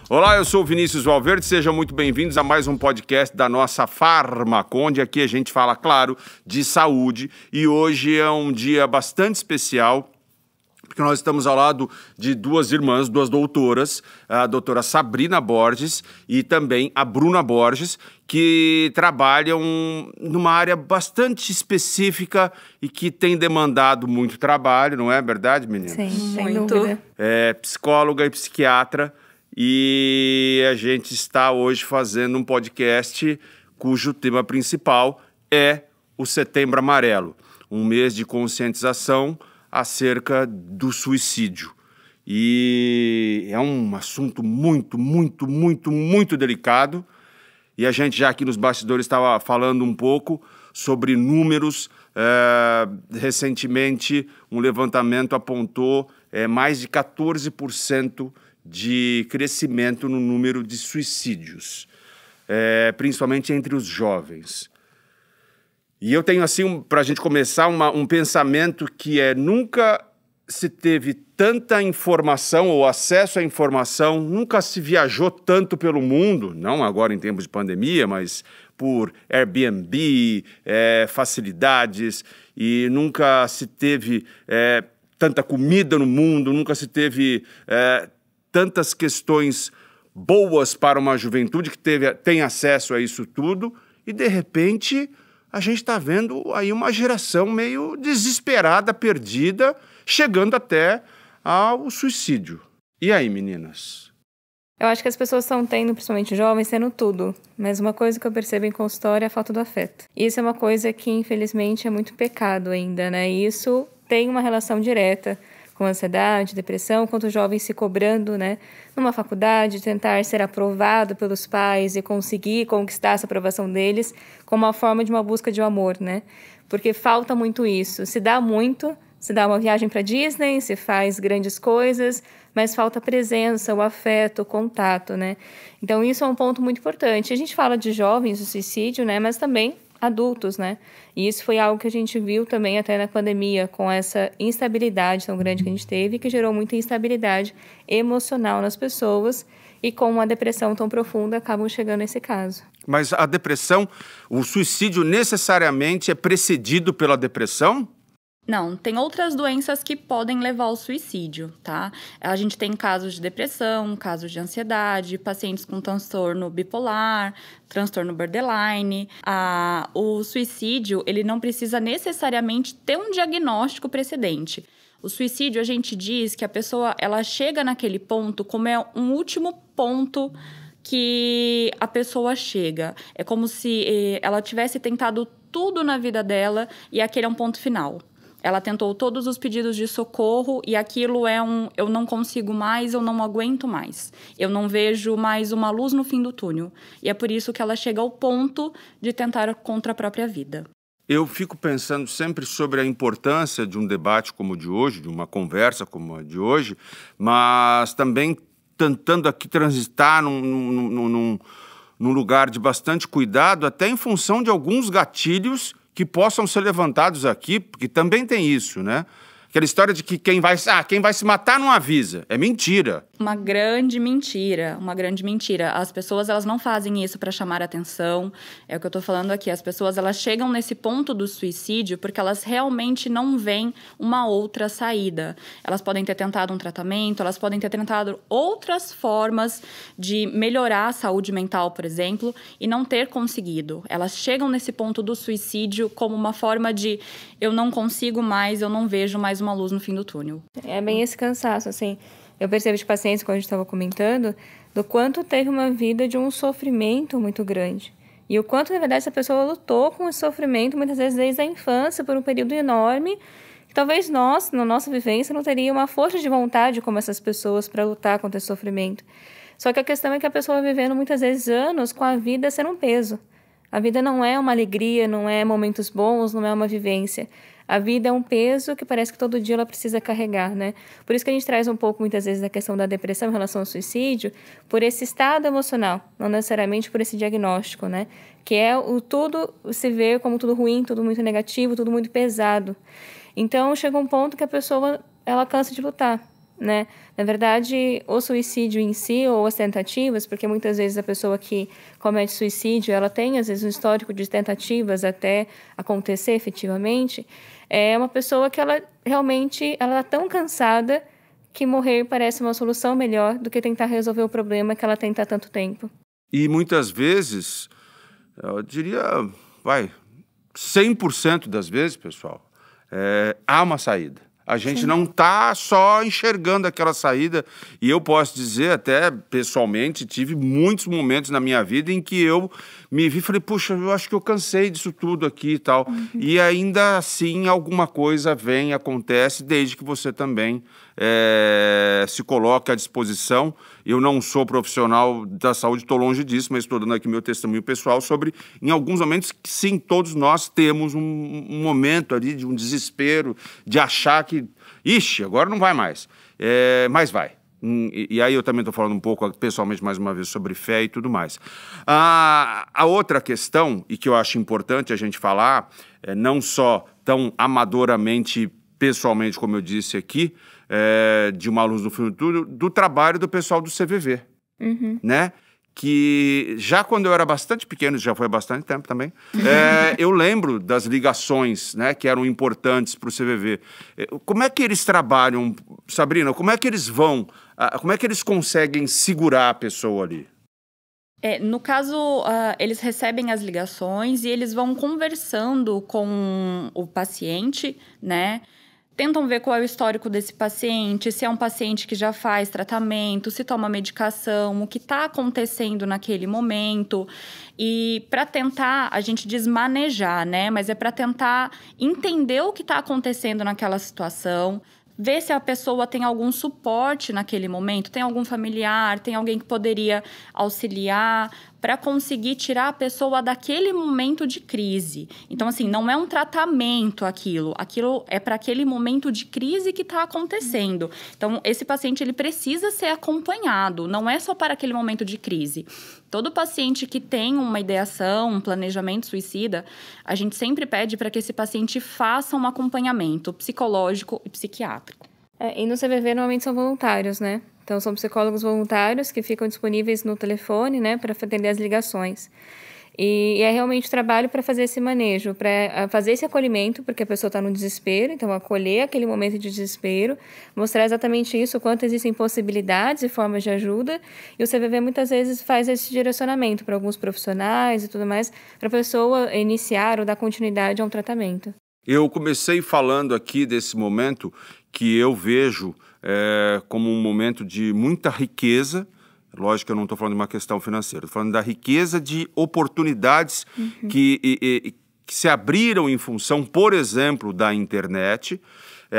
Olá, eu sou o Vinícius Valverde, sejam muito bem-vindos a mais um podcast da nossa Farmaconde. Aqui a gente fala, claro, de saúde e hoje é um dia bastante especial porque nós estamos ao lado de duas irmãs, duas doutoras, a doutora Sabrina Borges e também a Bruna Borges, que trabalham numa área bastante específica e que tem demandado muito trabalho, não é verdade, meninas? Sim, muito. É psicóloga e psiquiatra. E a gente está hoje fazendo um podcast cujo tema principal é o Setembro Amarelo, um mês de conscientização acerca do suicídio. E é um assunto muito delicado. E a gente já aqui nos bastidores estava falando um pouco sobre números. Recentemente, um levantamento apontou mais de 14% de crescimento no número de suicídios, principalmente entre os jovens. E eu tenho, assim, para a gente começar, um pensamento que nunca se teve tanta informação ou acesso à informação, nunca se viajou tanto pelo mundo, não agora em tempos de pandemia, mas por Airbnb, facilidades, e nunca se teve tanta comida no mundo, nunca se teve tantas questões boas para uma juventude que tem acesso a isso tudo, e de repente a gente está vendo aí uma geração meio desesperada, perdida, chegando até ao suicídio. E aí, meninas? Eu acho que as pessoas estão tendo, principalmente jovens, tendo tudo. Mas uma coisa que eu percebo em consultório é a falta do afeto. Isso é uma coisa que, infelizmente, é muito pecado ainda, né? E isso tem uma relação direta com ansiedade, depressão, quanto jovens se cobrando, né, numa faculdade, tentar ser aprovado pelos pais e conseguir conquistar essa aprovação deles como uma forma de uma busca de um amor, né? Porque falta muito isso. Se dá muito, se dá uma viagem para Disney, se faz grandes coisas, mas falta a presença, o afeto, o contato, né? Então isso é um ponto muito importante. A gente fala de jovens, do suicídio, né, mas também adultos, né? E isso foi algo que a gente viu também até na pandemia, com essa instabilidade tão grande que a gente teve, que gerou muita instabilidade emocional nas pessoas e com uma depressão tão profunda acabam chegando a esse caso. Mas a depressão, o suicídio necessariamente é precedido pela depressão? Não, tem outras doenças que podem levar ao suicídio, tá? A gente tem casos de depressão, casos de ansiedade, pacientes com transtorno bipolar, transtorno borderline. O suicídio, ele não precisa necessariamente ter um diagnóstico precedente. O suicídio, a gente diz que a pessoa, ela chega naquele ponto como é um último ponto que a pessoa chega. É como se ela tivesse tentado tudo na vida dela e aquele é um ponto final. Ela tentou todos os pedidos de socorro e aquilo eu não consigo mais, eu não aguento mais. Eu não vejo mais uma luz no fim do túnel. E é por isso que ela chega ao ponto de tentar contra a própria vida. Eu fico pensando sempre sobre a importância de um debate como o de hoje, de uma conversa como a de hoje, mas também tentando aqui transitar num lugar de bastante cuidado, até em função de alguns gatilhos que possam ser levantados aqui, porque também tem isso, né? Aquela história de que quem vai se matar não avisa. É mentira. Uma grande mentira. As pessoas, elas não fazem isso para chamar atenção. É o que eu tô falando aqui. As pessoas, elas chegam nesse ponto do suicídio porque elas realmente não veem uma outra saída. Elas podem ter tentado um tratamento, elas podem ter tentado outras formas de melhorar a saúde mental, por exemplo, e não ter conseguido. Elas chegam nesse ponto do suicídio como uma forma de eu não consigo mais, eu não vejo mais uma luz no fim do túnel. É bem esse cansaço, assim. Eu percebo de pacientes, quando a gente estava comentando, do quanto teve uma vida de um sofrimento muito grande. E o quanto, na verdade, essa pessoa lutou com esse sofrimento, muitas vezes desde a infância, por um período enorme, que talvez nós, na nossa vivência, não teríamos uma força de vontade como essas pessoas para lutar contra esse sofrimento. Só que a questão é que a pessoa vai vivendo, muitas vezes, anos com a vida sendo um peso. A vida não é uma alegria, não é momentos bons, não é uma vivência. A vida é um peso que parece que todo dia ela precisa carregar, né? Por isso que a gente traz um pouco, muitas vezes, a questão da depressão em relação ao suicídio, por esse estado emocional, não necessariamente por esse diagnóstico, né? Que é o tudo se vê como tudo ruim, tudo muito negativo, tudo muito pesado. Então, chega um ponto que a pessoa, ela cansa de lutar. né? Na verdade, o suicídio em si ou as tentativas, porque muitas vezes a pessoa que comete suicídio, ela tem às vezes um histórico de tentativas até acontecer efetivamente, é uma pessoa que ela realmente ela está tão cansada que morrer parece uma solução melhor do que tentar resolver o problema que ela tenta há tanto tempo. E muitas vezes, eu diria, 100% das vezes, pessoal, há uma saída. A gente não está só enxergando aquela saída. E eu posso dizer, até pessoalmente, tive muitos momentos na minha vida em que eu me vi e falei, puxa, eu acho que eu cansei disso tudo aqui e tal. E ainda assim, alguma coisa vem, acontece, desde que você também se coloque à disposição. Eu não sou profissional da saúde, estou longe disso, mas estou dando aqui meu testemunho pessoal sobre, em alguns momentos, que sim, todos nós temos um momento ali de um desespero, de achar que, ixi, agora não vai mais, mas vai. E aí eu também estou falando um pouco, pessoalmente, mais uma vez, sobre fé e tudo mais. A outra questão, e que eu acho importante a gente falar, não só tão amadoramente, pessoalmente, como eu disse aqui, de uma luz no fim do túnel, do trabalho do pessoal do CVV, né? Que já quando eu era bastante pequeno, já foi há bastante tempo também, eu lembro das ligações, né, que eram importantes para o CVV. Como é que eles trabalham, Sabrina? Como é que eles vão, como é que eles conseguem segurar a pessoa ali? No caso, eles recebem as ligações e eles vão conversando com o paciente, né? Tentam ver qual é o histórico desse paciente, se é um paciente que já faz tratamento, se toma medicação, o que está acontecendo naquele momento. E para tentar, a gente diz manejar, né? Mas é para tentar entender o que está acontecendo naquela situação, ver se a pessoa tem algum suporte naquele momento, tem algum familiar, tem alguém que poderia auxiliar, para conseguir tirar a pessoa daquele momento de crise. Então, assim, não é um tratamento aquilo é para aquele momento de crise que está acontecendo. Então, esse paciente, ele precisa ser acompanhado, não é só para aquele momento de crise. Todo paciente que tem uma ideação, um planejamento suicida, a gente sempre pede para que esse paciente faça um acompanhamento psicológico e psiquiátrico. E no CVV, normalmente são voluntários, né? Então, são psicólogos voluntários que ficam disponíveis no telefone, né, para atender as ligações. E é realmente trabalho para fazer esse manejo, para fazer esse acolhimento, porque a pessoa está no desespero, então acolher aquele momento de desespero, mostrar exatamente isso, quanto existem possibilidades e formas de ajuda, e o CVV muitas vezes faz esse direcionamento para alguns profissionais e tudo mais, para a pessoa iniciar ou dar continuidade a um tratamento. Eu comecei falando aqui desse momento que eu vejo como um momento de muita riqueza. Lógico que eu não estou falando de uma questão financeira, estou falando da riqueza de oportunidades que se abriram em função, por exemplo, da internet,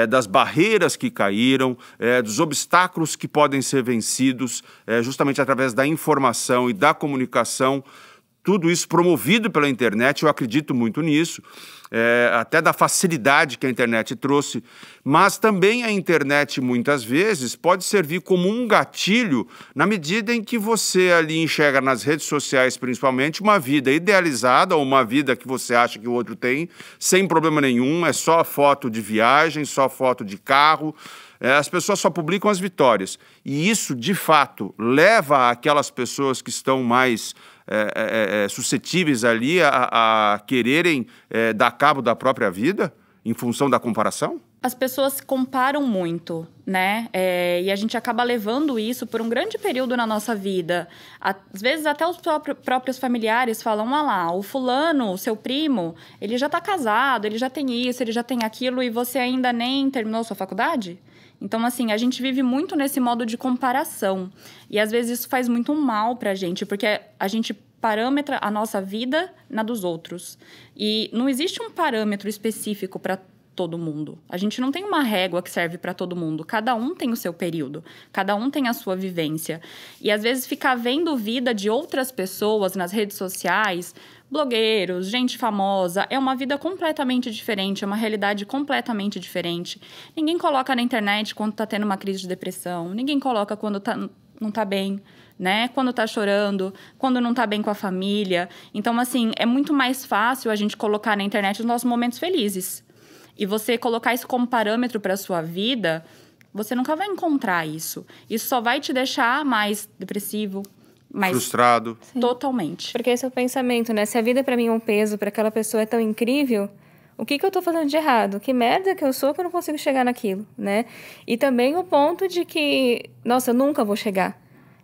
das barreiras que caíram, dos obstáculos que podem ser vencidos justamente através da informação e da comunicação. Tudo isso promovido pela internet, eu acredito muito nisso, até da facilidade que a internet trouxe, mas também a internet, muitas vezes, pode servir como um gatilho na medida em que você ali enxerga nas redes sociais, principalmente, uma vida idealizada ou uma vida que você acha que o outro tem, sem problema nenhum, é só foto de viagem, só foto de carro, as pessoas só publicam as vitórias. E isso, de fato, leva aquelas pessoas que estão mais suscetíveis ali a quererem dar cabo da própria vida em função da comparação? As pessoas se comparam muito, né? E a gente acaba levando isso por um grande período na nossa vida. Às vezes até os próprios familiares falam, lá, o fulano, o seu primo, ele já está casado, ele já tem isso, ele já tem aquilo e você ainda nem terminou sua faculdade? Então, assim, a gente vive muito nesse modo de comparação. E, às vezes, isso faz muito mal pra gente, porque a gente parâmetra a nossa vida na dos outros. E não existe um parâmetro específico para todo mundo. A gente não tem uma régua que serve para todo mundo. Cada um tem o seu período. Cada um tem a sua vivência. E, às vezes, ficar vendo vida de outras pessoas nas redes sociais, blogueiros, gente famosa, é uma vida completamente diferente, é uma realidade completamente diferente. Ninguém coloca na internet quando tá tendo uma crise de depressão, ninguém coloca quando não tá bem, né? Quando tá chorando, quando não tá bem com a família. Então, assim, é muito mais fácil a gente colocar na internet os nossos momentos felizes. E você colocar isso como parâmetro para a sua vida, você nunca vai encontrar isso. Isso só vai te deixar mais depressivo, mais... frustrado. Totalmente. Porque esse é o pensamento, né? Se a vida pra mim é um peso, pra aquela pessoa é tão incrível, o que eu tô fazendo de errado? Que merda que eu sou que eu não consigo chegar naquilo, né? E também o ponto de que, nossa, eu nunca vou chegar.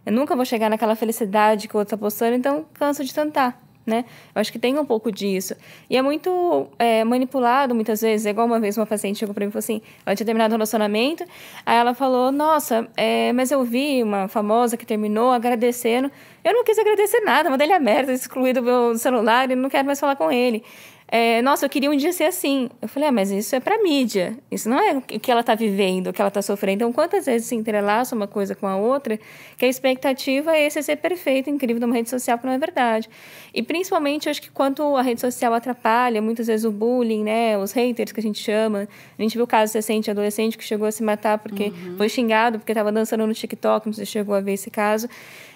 Eu nunca vou chegar naquela felicidade que o outro tá postando, então canso de tentar, né? Eu acho que tem um pouco disso. E é muito manipulado, muitas vezes. É igual uma vez uma paciente chegou pra mim e falou assim, ela tinha terminado o relacionamento, aí ela falou, nossa, mas eu vi uma famosa que terminou agradecendo. Eu não quis agradecer nada, mandei ele a merda, excluí do meu celular e não quero mais falar com ele. Nossa, eu queria um dia ser assim. Eu falei, mas isso é pra mídia. Isso não é o que ela tá vivendo, o que ela tá sofrendo. Então, quantas vezes se entrelaça uma coisa com a outra, que a expectativa é esse ser perfeito, incrível numa rede social, que não é verdade. E, principalmente, eu acho que quanto a rede social atrapalha, muitas vezes o bullying, né, os haters que a gente chama. A gente viu o caso recente, adolescente que chegou a se matar porque foi xingado, porque estava dançando no TikTok, não sei se chegou a ver esse caso.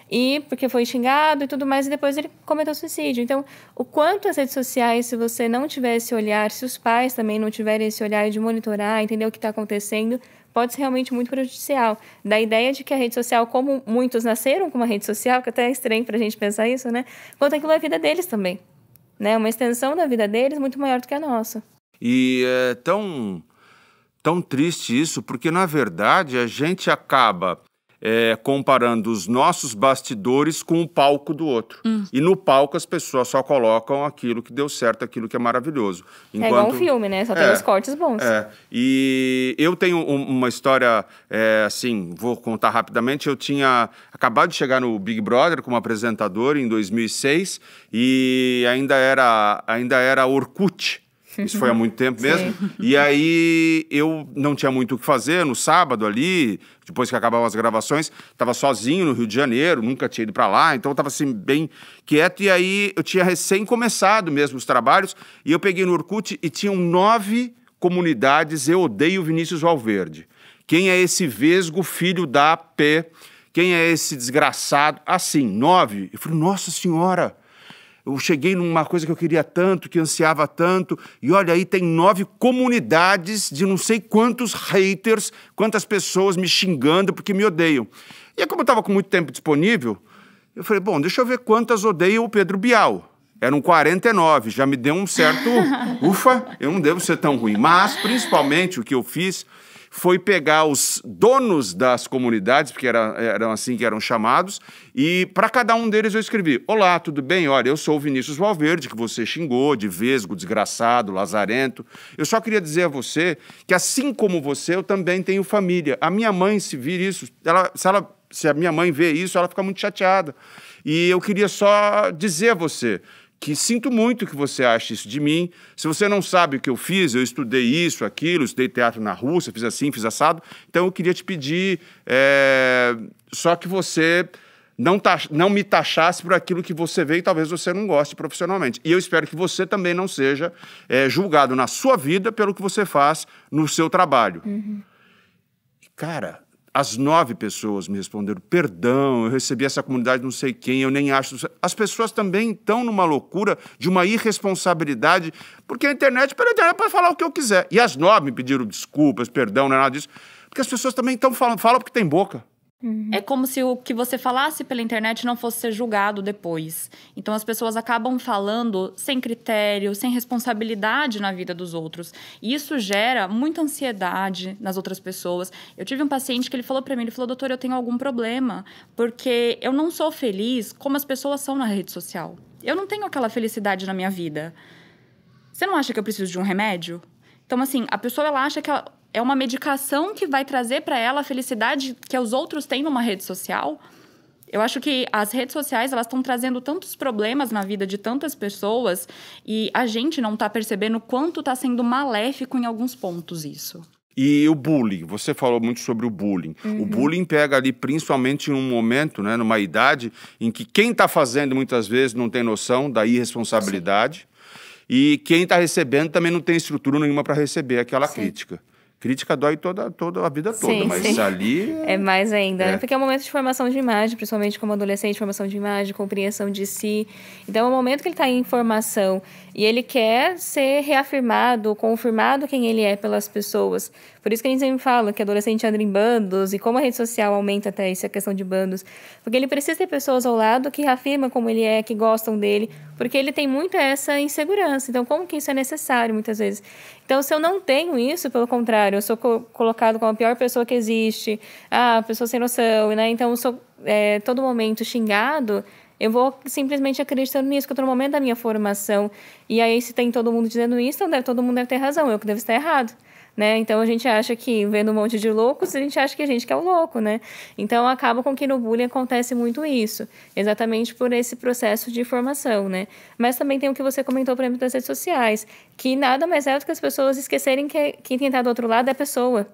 E porque foi xingado e tudo mais, e depois ele cometeu suicídio. Então, o quanto as redes sociais, se você não tiver esse olhar, se os pais também não tiverem esse olhar de monitorar, entender o que está acontecendo, pode ser realmente muito prejudicial. Da ideia de que a rede social, como muitos nasceram com uma rede social, que até é estranho para a gente pensar isso, né? Quanto aquilo é a vida deles também. Né? Uma extensão da vida deles muito maior do que a nossa. E é tão triste isso, porque, na verdade, a gente acaba... comparando os nossos bastidores com o palco do outro. E no palco as pessoas só colocam aquilo que deu certo, aquilo que é maravilhoso. É igual um filme, né? Só tem os cortes bons. E eu tenho uma história, assim, vou contar rapidamente. Eu tinha acabado de chegar no Big Brother como apresentador em 2006 e ainda era Orkut. Isso foi há muito tempo mesmo. E aí eu não tinha muito o que fazer no sábado ali, depois que acabavam as gravações, estava sozinho no Rio de Janeiro, nunca tinha ido para lá, então eu estava assim bem quieto. E aí eu tinha recém começado mesmo os trabalhos e eu peguei no Orkut e tinham 9 comunidades Eu Odeio Vinícius Valverde. Quem é esse vesgo filho da P? Quem é esse desgraçado? Assim, 9. Eu falei, nossa senhora... Eu cheguei numa coisa que eu queria tanto, que ansiava tanto, e olha aí, tem 9 comunidades de não sei quantos haters, quantas pessoas me xingando porque me odeiam. E aí, como eu estava com muito tempo disponível, eu falei, bom, deixa eu ver quantas odeiam o Pedro Bial. Eram 49, já me deu um certo... Ufa, eu não devo ser tão ruim. Mas, principalmente, o que eu fiz foi pegar os donos das comunidades, porque eram assim que eram chamados, e para cada um deles eu escrevi, olá, tudo bem? Olha, eu sou o Vinícius Valverde, que você xingou de vesgo, desgraçado, lazarento. Eu só queria dizer a você que, assim como você, eu também tenho família. A minha mãe, se vir isso, se a minha mãe vê isso, ela fica muito chateada. E eu queria só dizer a você que sinto muito que você ache isso de mim. Se você não sabe o que eu fiz, eu estudei isso, aquilo, estudei teatro na Rússia, fiz assim, fiz assado. Então eu queria te pedir só que você não me taxasse por aquilo que você vê e talvez você não goste profissionalmente. E eu espero que você também não seja julgado na sua vida pelo que você faz no seu trabalho. Cara... As 9 pessoas me responderam, perdão, eu recebi essa comunidade não sei quem, eu nem acho... As pessoas também estão numa loucura de uma irresponsabilidade, porque a internet pode falar o que eu quiser. E as 9 me pediram desculpas, perdão, não é nada disso, porque as pessoas também falam porque tem boca. É como se o que você falasse pela internet não fosse ser julgado depois. Então, as pessoas acabam falando sem critério, sem responsabilidade na vida dos outros. E isso gera muita ansiedade nas outras pessoas. Eu tive um paciente que ele falou pra mim, ele falou, doutor, eu tenho algum problema, porque eu não sou feliz como as pessoas são na rede social. Eu não tenho aquela felicidade na minha vida. Você não acha que eu preciso de um remédio? Então, assim, a pessoa, ela acha que é uma medicação que vai trazer para ela a felicidade que os outros têm numa rede social. Eu acho que as redes sociais, elas estão trazendo tantos problemas na vida de tantas pessoas e a gente não está percebendo o quanto está sendo maléfico em alguns pontos isso. E o bullying, você falou muito sobre o bullying. O bullying pega ali principalmente em um momento, né, numa idade em que quem está fazendo muitas vezes não tem noção da irresponsabilidade. E quem está recebendo também não tem estrutura nenhuma para receber aquela crítica. Crítica dói toda a vida toda, mas ali... É mais ainda, né? Porque é um momento de formação de imagem, principalmente como adolescente, formação de imagem, compreensão de si. Então, é um momento que ele está em formação E ele quer ser reafirmado, confirmado quem ele é pelas pessoas. Por isso que a gente sempre fala que adolescente anda em bandos e como a rede social aumenta até essa questão de bandos. Porque ele precisa ter pessoas ao lado que reafirmam como ele é, que gostam dele, porque ele tem muito essa insegurança. Então, como que isso é necessário muitas vezes? Então, se eu não tenho isso, pelo contrário, eu sou colocado como a pior pessoa que existe, a pessoa sem noção, né? Então, eu sou todo momento xingado, eu vou simplesmente acreditando nisso, que eu estou no momento da minha formação. E aí, se tem todo mundo dizendo isso, então todo mundo deve ter razão, eu que devo estar errado. Né? Então, a gente acha que, vendo um monte de loucos, a gente acha que a gente que é o louco, né? Então, acaba com que no bullying acontece muito isso, exatamente por esse processo de formação, né? Mas também tem o que você comentou, por exemplo, das redes sociais, que nada mais é do que as pessoas esquecerem que quem está do outro lado é a pessoa.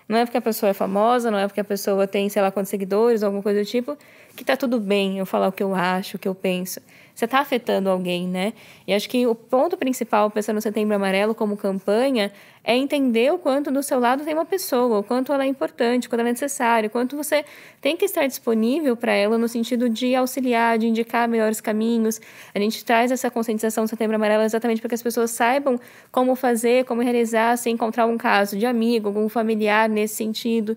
Não é porque a pessoa é famosa, não é porque a pessoa tem, sei lá, quantos seguidores, alguma coisa do tipo, que tá tudo bem eu falar o que eu acho, o que eu penso. Você tá afetando alguém, né? E acho que o ponto principal, pensando no Setembro Amarelo como campanha, é entender o quanto do seu lado tem uma pessoa, o quanto ela é importante, o quanto ela é necessária, o quanto você tem que estar disponível para ela no sentido de auxiliar, de indicar melhores caminhos. A gente traz essa conscientização do Setembro Amarelo exatamente para que as pessoas saibam como fazer, como realizar, se encontrar um caso de amigo, algum familiar nesse sentido,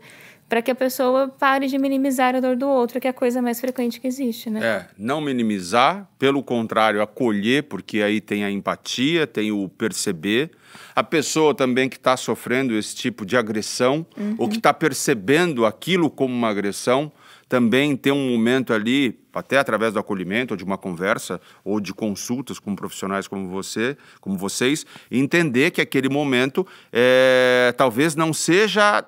para que a pessoa pare de minimizar a dor do outro, que é a coisa mais frequente que existe, né? Não minimizar, pelo contrário, acolher, porque aí tem a empatia, tem o perceber. A pessoa também que está sofrendo esse tipo de agressão, ou que está percebendo aquilo como uma agressão, também ter um momento ali, até através do acolhimento, ou de uma conversa, ou de consultas com profissionais como vocês, e entender que aquele momento talvez não seja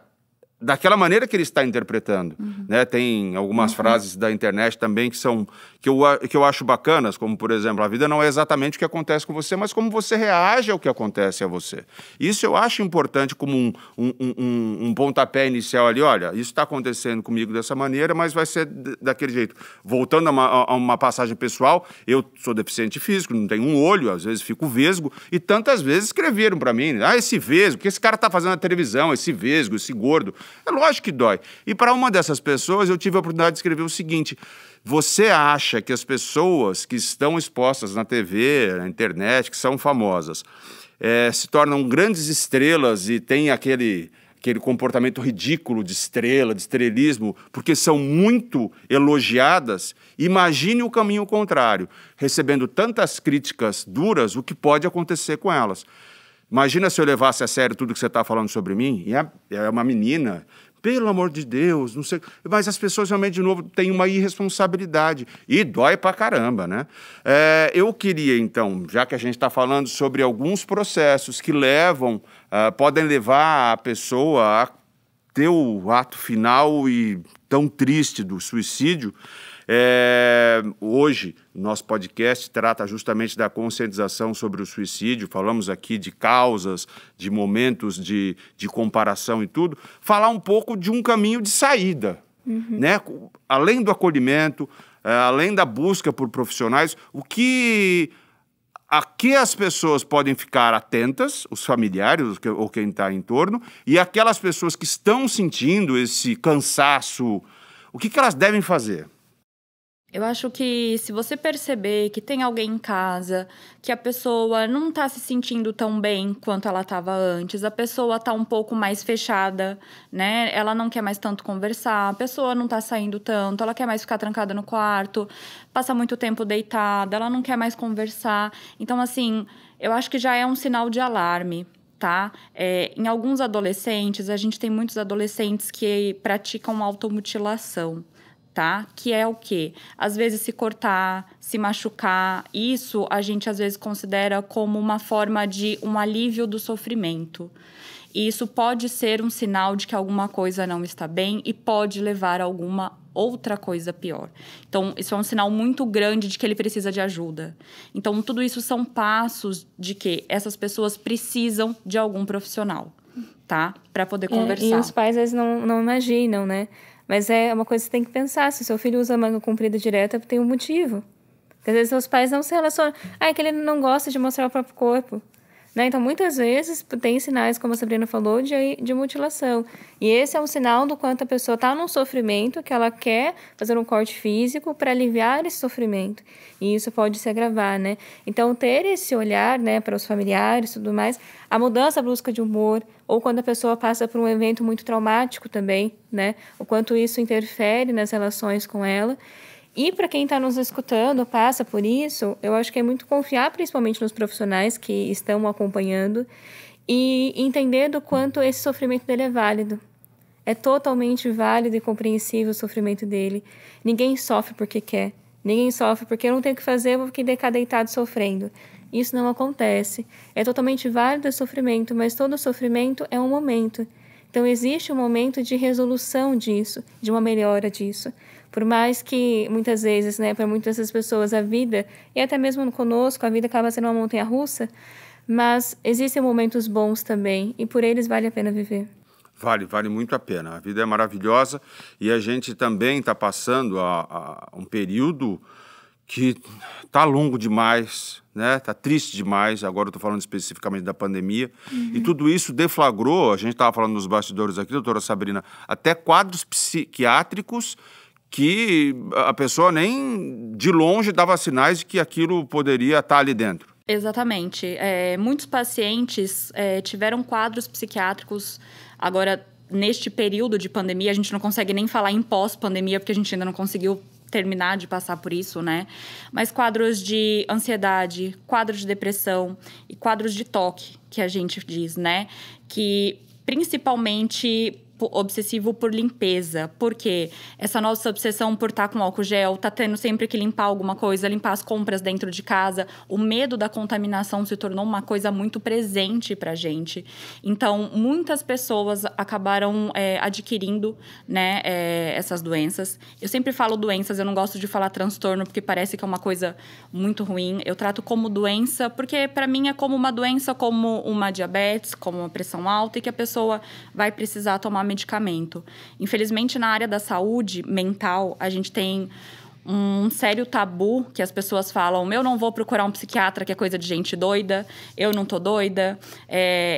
daquela maneira que ele está interpretando, né? Tem algumas frases da internet também que eu acho bacanas, como, por exemplo, a vida não é exatamente o que acontece com você, mas como você reage ao que acontece a você. Isso eu acho importante como um pontapé inicial ali. Olha, isso está acontecendo comigo dessa maneira, mas vai ser daquele jeito. Voltando a uma passagem pessoal, eu sou deficiente físico, não tenho um olho, às vezes fico vesgo, e tantas vezes escreveram para mim, esse vesgo, o que esse cara está fazendo na televisão, esse vesgo, esse gordo. É lógico que dói. E para uma dessas pessoas, eu tive a oportunidade de escrever o seguinte: você acha que as pessoas que estão expostas na TV, na internet, que são famosas, se tornam grandes estrelas e têm aquele comportamento ridículo de estrela, de estrelismo, porque são muito elogiadas? Imagine o caminho contrário, recebendo tantas críticas duras, o que pode acontecer com elas. Imagina se eu levasse a sério tudo que você está falando sobre mim, e é uma menina, pelo amor de Deus, não sei. Mas as pessoas realmente, de novo, têm uma irresponsabilidade, e dói pra caramba, né? Eu queria, então, já que a gente está falando sobre alguns processos que podem levar a pessoa a ter o ato final e tão triste do suicídio, hoje, nosso podcast trata justamente da conscientização sobre o suicídio. Falamos aqui de causas, de momentos de comparação e tudo. Falar um pouco de um caminho de saída, né? Além do acolhimento, além da busca por profissionais, a que as pessoas podem ficar atentas, os familiares ou quem está em torno, e aquelas pessoas que estão sentindo esse cansaço, o que elas devem fazer? Eu acho que se você perceber que tem alguém em casa, que a pessoa não está se sentindo tão bem quanto ela estava antes, a pessoa está um pouco mais fechada, né? Ela não quer mais tanto conversar, a pessoa não está saindo tanto, ela quer mais ficar trancada no quarto, passa muito tempo deitada, ela não quer mais conversar. Então, assim, eu acho que já é um sinal de alarme. Tá? Em alguns adolescentes, a gente tem muitos adolescentes que praticam automutilação. Tá? Que é o quê? Às vezes se cortar, se machucar, isso a gente às vezes considera como uma forma de um alívio do sofrimento. E isso pode ser um sinal de que alguma coisa não está bem e pode levar a alguma outra coisa pior. Então, isso é um sinal muito grande de que ele precisa de ajuda. Então, tudo isso são passos de que essas pessoas precisam de algum profissional, tá? Para poder conversar. E os pais, às vezes, não imaginam, né? Mas é uma coisa que você tem que pensar. Se o seu filho usa manga comprida direta, tem um motivo. Porque às vezes seus pais não se relacionam. É que ele não gosta de mostrar o próprio corpo. né? Então, muitas vezes, tem sinais, como a Sabrina falou, de mutilação. E esse é um sinal do quanto a pessoa está num sofrimento, que ela quer fazer um corte físico para aliviar esse sofrimento. E isso pode se agravar, né? Então, ter esse olhar, né, para os familiares e tudo mais, a mudança brusca de humor, ou quando a pessoa passa por um evento muito traumático também, né? O quanto isso interfere nas relações com ela. E para quem está nos escutando, passa por isso, eu acho que é muito confiar principalmente nos profissionais que estão acompanhando e entender do quanto esse sofrimento dele é válido. É totalmente válido e compreensível o sofrimento dele. Ninguém sofre porque quer. Ninguém sofre porque eu não tenho o que fazer, vou ficar deitado sofrendo. Isso não acontece. É totalmente válido o sofrimento, mas todo sofrimento é um momento. Então, existe um momento de resolução disso, de uma melhora disso. Por mais que, muitas vezes, né, para muitas dessas pessoas, a vida, e até mesmo conosco, a vida acaba sendo uma montanha-russa, mas existem momentos bons também, e por eles vale a pena viver. Vale muito a pena. A vida é maravilhosa e a gente também está passando a um período que está longo demais, né? Está triste demais. Agora eu estou falando especificamente da pandemia. E tudo isso deflagrou, a gente estava falando nos bastidores aqui, doutora Sabrina, até quadros psiquiátricos que a pessoa nem de longe dava sinais de que aquilo poderia estar ali dentro. Exatamente. Muitos pacientes tiveram quadros psiquiátricos. Agora, neste período de pandemia, a gente não consegue nem falar em pós-pandemia, porque a gente ainda não conseguiu terminar de passar por isso, né? Mas quadros de ansiedade, quadros de depressão e quadros de toque, que a gente diz, né? Que principalmente obsessivo por limpeza, porque essa nossa obsessão por estar com álcool gel, tá tendo sempre que limpar alguma coisa, limpar as compras dentro de casa, o medo da contaminação se tornou uma coisa muito presente pra gente. Então, muitas pessoas acabaram adquirindo, né, essas doenças. Eu sempre falo doenças, eu não gosto de falar transtorno, porque parece que é uma coisa muito ruim. Eu trato como doença, porque pra mim é como uma doença, como uma diabetes, como uma pressão alta, e que a pessoa vai precisar tomar medicamento. Infelizmente, na área da saúde mental, a gente tem um sério tabu que as pessoas falam: eu não vou procurar um psiquiatra, que é coisa de gente doida, eu não tô doida,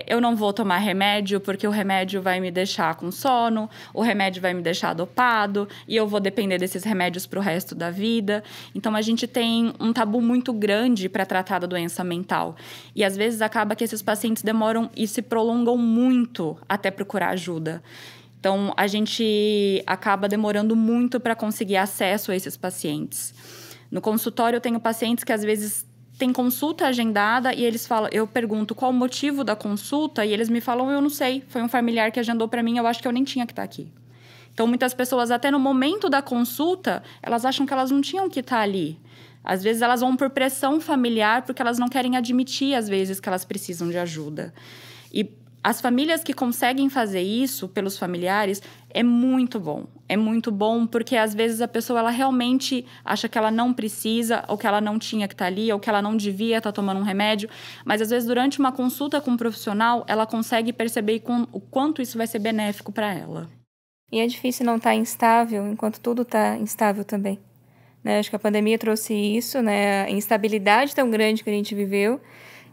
eu não vou tomar remédio porque o remédio vai me deixar com sono, o remédio vai me deixar dopado e eu vou depender desses remédios pro resto da vida. Então, a gente tem um tabu muito grande para tratar da doença mental. E, às vezes, acaba que esses pacientes demoram e se prolongam muito até procurar ajuda. Então, a gente acaba demorando muito para conseguir acesso a esses pacientes. No consultório, eu tenho pacientes que, às vezes, têm consulta agendada e eles falam, eu pergunto qual o motivo da consulta e eles me falam: eu não sei, foi um familiar que agendou para mim, eu acho que eu nem tinha que estar aqui. Então, muitas pessoas, até no momento da consulta, elas acham que elas não tinham que estar ali. Às vezes, elas vão por pressão familiar porque elas não querem admitir, às vezes, que elas precisam de ajuda. E as famílias que conseguem fazer isso pelos familiares é muito bom. É muito bom porque, às vezes, a pessoa ela realmente acha que ela não precisa, ou que ela não tinha que estar ali, ou que ela não devia estar tomando um remédio. Mas, às vezes, durante uma consulta com um profissional, ela consegue perceber o quanto isso vai ser benéfico para ela. E é difícil não estar instável enquanto tudo está instável também. Né? Acho que a pandemia trouxe isso, né? A instabilidade tão grande que a gente viveu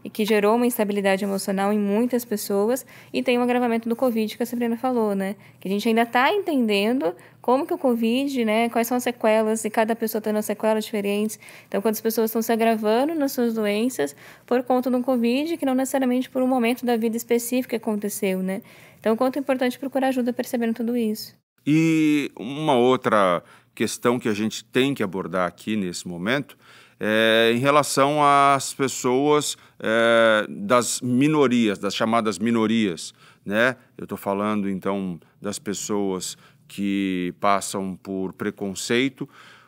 e que gerou uma instabilidade emocional em muitas pessoas, e tem um agravamento do Covid, que a Sabrina falou, né? Que a gente ainda está entendendo como que o Covid, né? Quais são as sequelas, e cada pessoa tendo sequelas diferentes. Então, quando as pessoas estão se agravando nas suas doenças por conta do Covid, que não necessariamente por um momento da vida específico que aconteceu, né? Então, o quanto é importante procurar ajuda percebendo tudo isso. E uma outra questão que a gente tem que abordar aqui nesse momento em relação às pessoas das minorias, das chamadas minorias, né? Eu estou falando, então, das pessoas que passam por preconceito,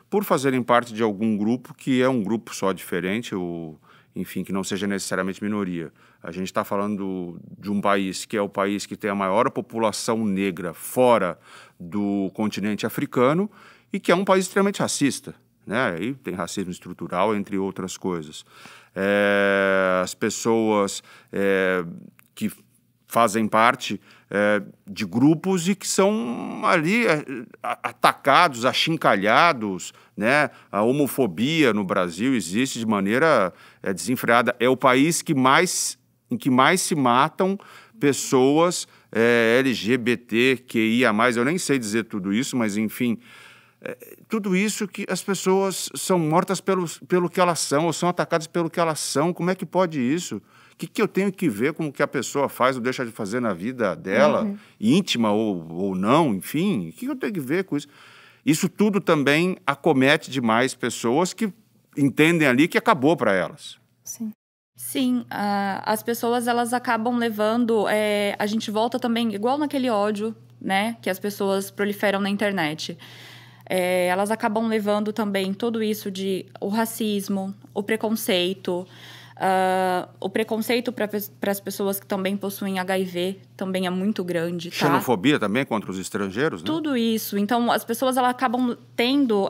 por fazerem parte de algum grupo que é um grupo só diferente, ou, enfim, que não seja necessariamente minoria. A gente está falando de um país que é o país que tem a maior população negra fora do continente africano e que é um país extremamente racista. Né? Aí tem racismo estrutural, entre outras coisas. As pessoas que fazem parte de grupos e que são ali atacados, achincalhados, né? A homofobia no Brasil existe de maneira desenfreada. É o país que mais em que mais se matam pessoas LGBTQIA+, eu nem sei dizer tudo isso, mas enfim, tudo isso que as pessoas são mortas pelo que elas são, ou são atacadas pelo que elas são. Como é que pode isso? O que eu tenho que ver com o que a pessoa faz ou deixa de fazer na vida dela, íntima ou não, enfim? O que eu tenho que ver com isso? Isso tudo também acomete demais pessoas que entendem ali que acabou para elas. Sim. Sim, as pessoas elas acabam levando... a gente volta também, igual naquele ódio, né, que as pessoas proliferam na internet. Elas acabam levando também tudo isso o racismo, o preconceito... o preconceito para as pessoas que também possuem HIV também é muito grande, tá? Xenofobia também contra os estrangeiros, né? Tudo isso. Então, as pessoas elas acabam tendo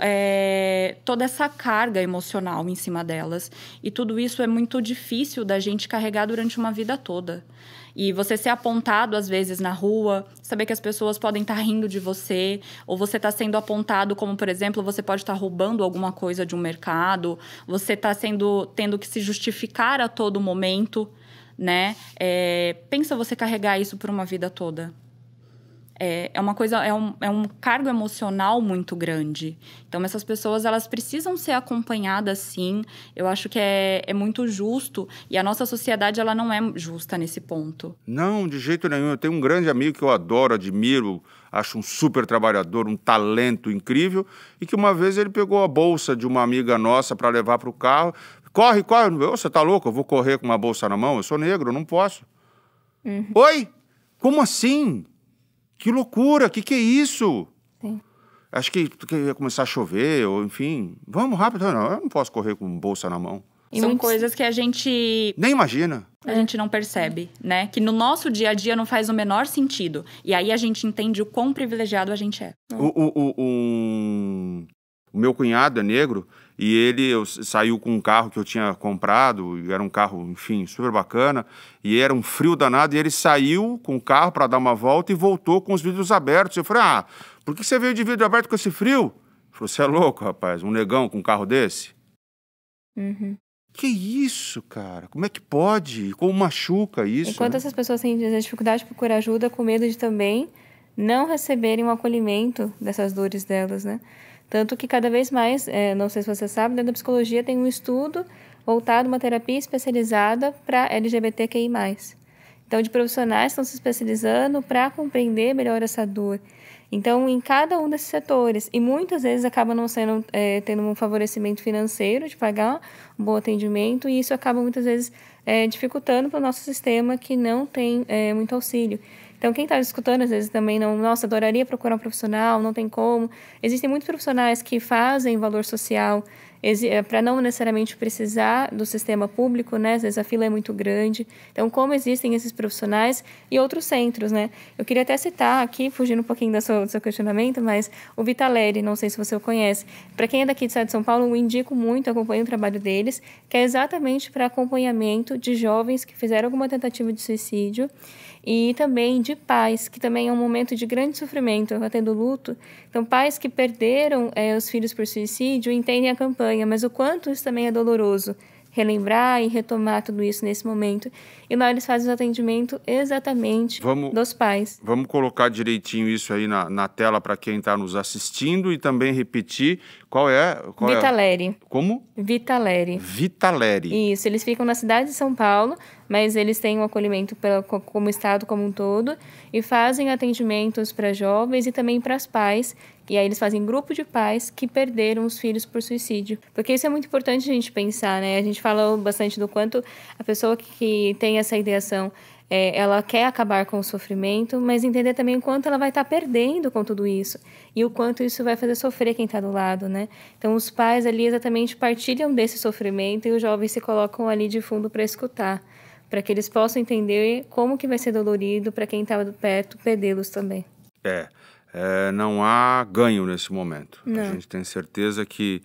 toda essa carga emocional em cima delas. E tudo isso é muito difícil da gente carregar durante uma vida toda. E você ser apontado, às vezes, na rua, saber que as pessoas podem estar rindo de você, ou você está sendo apontado como, por exemplo, você pode estar roubando alguma coisa de um mercado, você está tendo que se justificar a todo momento, né? Pensa você carregar isso por uma vida toda. É uma coisa, é um cargo emocional muito grande. Então, essas pessoas, elas precisam ser acompanhadas, sim. Eu acho que é muito justo. E a nossa sociedade, ela não é justa nesse ponto. Não, de jeito nenhum. Eu tenho um grande amigo que eu adoro, admiro, acho um super trabalhador, um talento incrível, e que uma vez ele pegou a bolsa de uma amiga nossa para levar para o carro. Corre, corre. Você tá louco? Eu vou correr com uma bolsa na mão? Eu sou negro, eu não posso. Oi? Como assim? Que loucura, que é isso? Sim. Acho que ia começar a chover, ou enfim. Vamos rápido. Não, eu não posso correr com bolsa na mão. São coisas que a gente... Nem imagina. A gente não percebe, né? Que no nosso dia a dia não faz o menor sentido. E aí a gente entende o quão privilegiado a gente é. O meu cunhado é negro e ele saiu com um carro que eu tinha comprado, e era um carro, enfim, super bacana, e era um frio danado, e ele saiu com o carro para dar uma volta e voltou com os vidros abertos. Eu falei, por que você veio de vidro aberto com esse frio? Ele falou, você é louco, rapaz, um negão com um carro desse? Que isso, cara? Como é que pode? Como machuca isso? Enquanto essas pessoas têm dificuldade de procurar ajuda, com medo de também não receberem o acolhimento dessas dores delas, né? Tanto que cada vez mais, não sei se você sabe, dentro da psicologia tem um estudo voltado, uma terapia especializada para LGBTQI+. Então, de profissionais estão se especializando para compreender melhor essa dor. Então, em cada um desses setores, e muitas vezes acaba não sendo, tendo um favorecimento financeiro de pagar um bom atendimento, e isso acaba muitas vezes dificultando para o nosso sistema que não tem muito auxílio. Então, quem está escutando, às vezes, também não... Nossa, adoraria procurar um profissional, não tem como. Existem muitos profissionais que fazem valor social para não necessariamente precisar do sistema público, né? Às vezes a fila é muito grande. Então, como existem esses profissionais e outros centros, né? Eu queria até citar aqui, fugindo um pouquinho do seu questionamento, mas o Vitaleri, não sei se você o conhece. Para quem é daqui do estado de São Paulo, eu indico muito, acompanho o trabalho deles, que é exatamente para acompanhamento de jovens que fizeram alguma tentativa de suicídio e também de pais, que também é um momento de grande sofrimento, tendo luto. Então, pais que perderam os filhos por suicídio entendem a campanha, mas o quanto isso também é doloroso, relembrar e retomar tudo isso nesse momento. E lá eles fazem o atendimento exatamente dos pais. Vamos colocar direitinho isso aí na tela para quem está nos assistindo e também repetir qual é... Vitaleri. Como? Vitaleri. Vitaleri. Isso, eles ficam na cidade de São Paulo, mas eles têm um acolhimento como estado como um todo e fazem atendimentos para jovens e também para os pais. E aí eles fazem grupo de pais que perderam os filhos por suicídio. Porque isso é muito importante a gente pensar, né? A gente fala bastante do quanto a pessoa que tem essa ideação, ela quer acabar com o sofrimento, mas entender também o quanto ela vai estar perdendo com tudo isso. E o quanto isso vai fazer sofrer quem está do lado, né? Então, os pais ali exatamente partilham desse sofrimento e os jovens se colocam ali de fundo para escutar, para que eles possam entender como que vai ser dolorido para quem estava perto perdê-los também. Não há ganho nesse momento. Não. A gente tem certeza que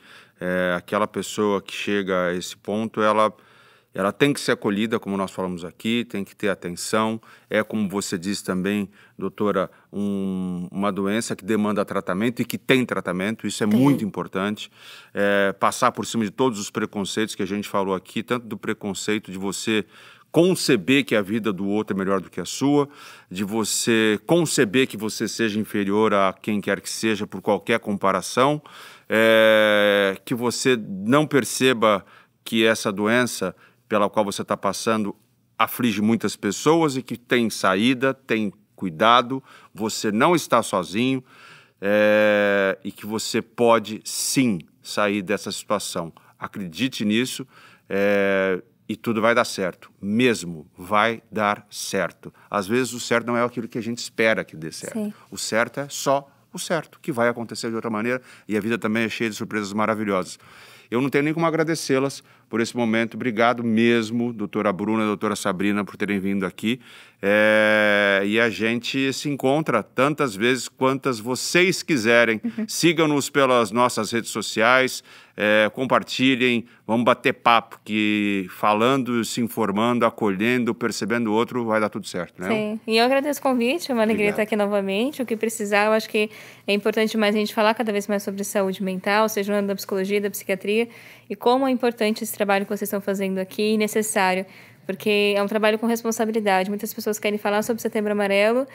aquela pessoa que chega a esse ponto, ela tem que ser acolhida, como nós falamos aqui, tem que ter atenção. É, como você disse também, doutora, uma doença que demanda tratamento e que tem tratamento, isso é muito importante. Passar por cima de todos os preconceitos que a gente falou aqui, tanto do preconceito de você conceber que a vida do outro é melhor do que a sua, de você conceber que você seja inferior a quem quer que seja por qualquer comparação, que você não perceba que essa doença pela qual você está passando aflige muitas pessoas e que tem saída, tem cuidado, você não está sozinho, e que você pode sim sair dessa situação. Acredite nisso, e tudo vai dar certo, mesmo vai dar certo. Às vezes o certo não é aquilo que a gente espera que dê certo. Sim. O certo é só o certo, que vai acontecer de outra maneira, e a vida também é cheia de surpresas maravilhosas. Eu não tenho nem como agradecê-las por esse momento. Obrigado mesmo, doutora Bruna e doutora Sabrina, por terem vindo aqui. E a gente se encontra tantas vezes quantas vocês quiserem. Sigam-nos pelas nossas redes sociais, compartilhem, vamos bater papo, que falando, se informando, acolhendo, percebendo o outro, vai dar tudo certo, né? Sim, e eu agradeço o convite, é uma alegria estar aqui novamente. O que precisar, eu acho que é importante mais a gente falar cada vez mais sobre saúde mental, seja no âmbito da psicologia, da psiquiatria, e como é importante esse trabalho que vocês estão fazendo aqui e necessário, porque é um trabalho com responsabilidade. Muitas pessoas querem falar sobre Setembro Amarelo,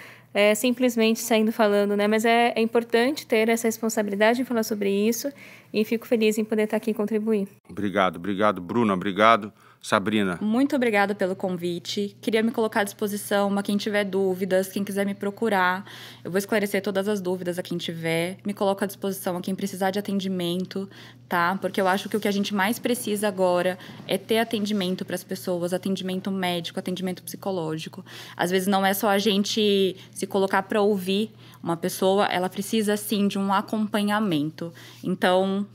simplesmente saindo falando, né? Mas é importante ter essa responsabilidade em falar sobre isso, e fico feliz em poder estar aqui e contribuir. Obrigado, Bruna, obrigado. Sabrina. Muito obrigada pelo convite. Queria me colocar à disposição a quem tiver dúvidas, quem quiser me procurar. Eu vou esclarecer todas as dúvidas a quem tiver. Me coloco à disposição a quem precisar de atendimento, tá? Porque eu acho que o que a gente mais precisa agora é ter atendimento para as pessoas, atendimento médico, atendimento psicológico. Às vezes não é só a gente se colocar para ouvir uma pessoa, ela precisa sim de um acompanhamento. Então,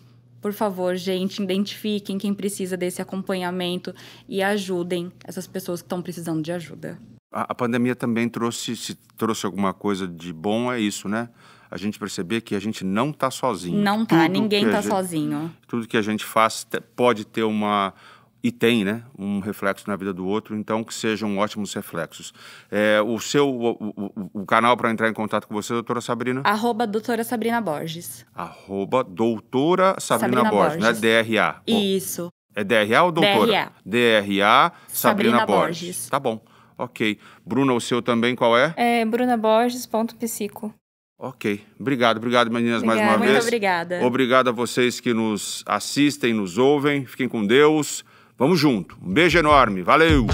por favor, gente, identifiquem quem precisa desse acompanhamento e ajudem essas pessoas que estão precisando de ajuda. A pandemia também trouxe alguma coisa de bom, é isso, né? A gente perceber que a gente não está sozinho. Não tá, ninguém está sozinho. Tudo que a gente faz pode ter e tem, né, um reflexo na vida do outro, então que sejam ótimos reflexos. O canal para entrar em contato com você, doutora Sabrina? @doutora Sabrina Borges. @doutora Sabrina Borges, né? DRA. Isso. É DRA ou doutora? DRA Sabrina Borges. Tá bom, ok. Bruna, o seu também qual é? brunaborges.psico. Ok. Obrigado, meninas, mais uma vez. Muito obrigada. Obrigado a vocês que nos assistem, nos ouvem. Fiquem com Deus. Vamos junto. Um beijo enorme. Valeu!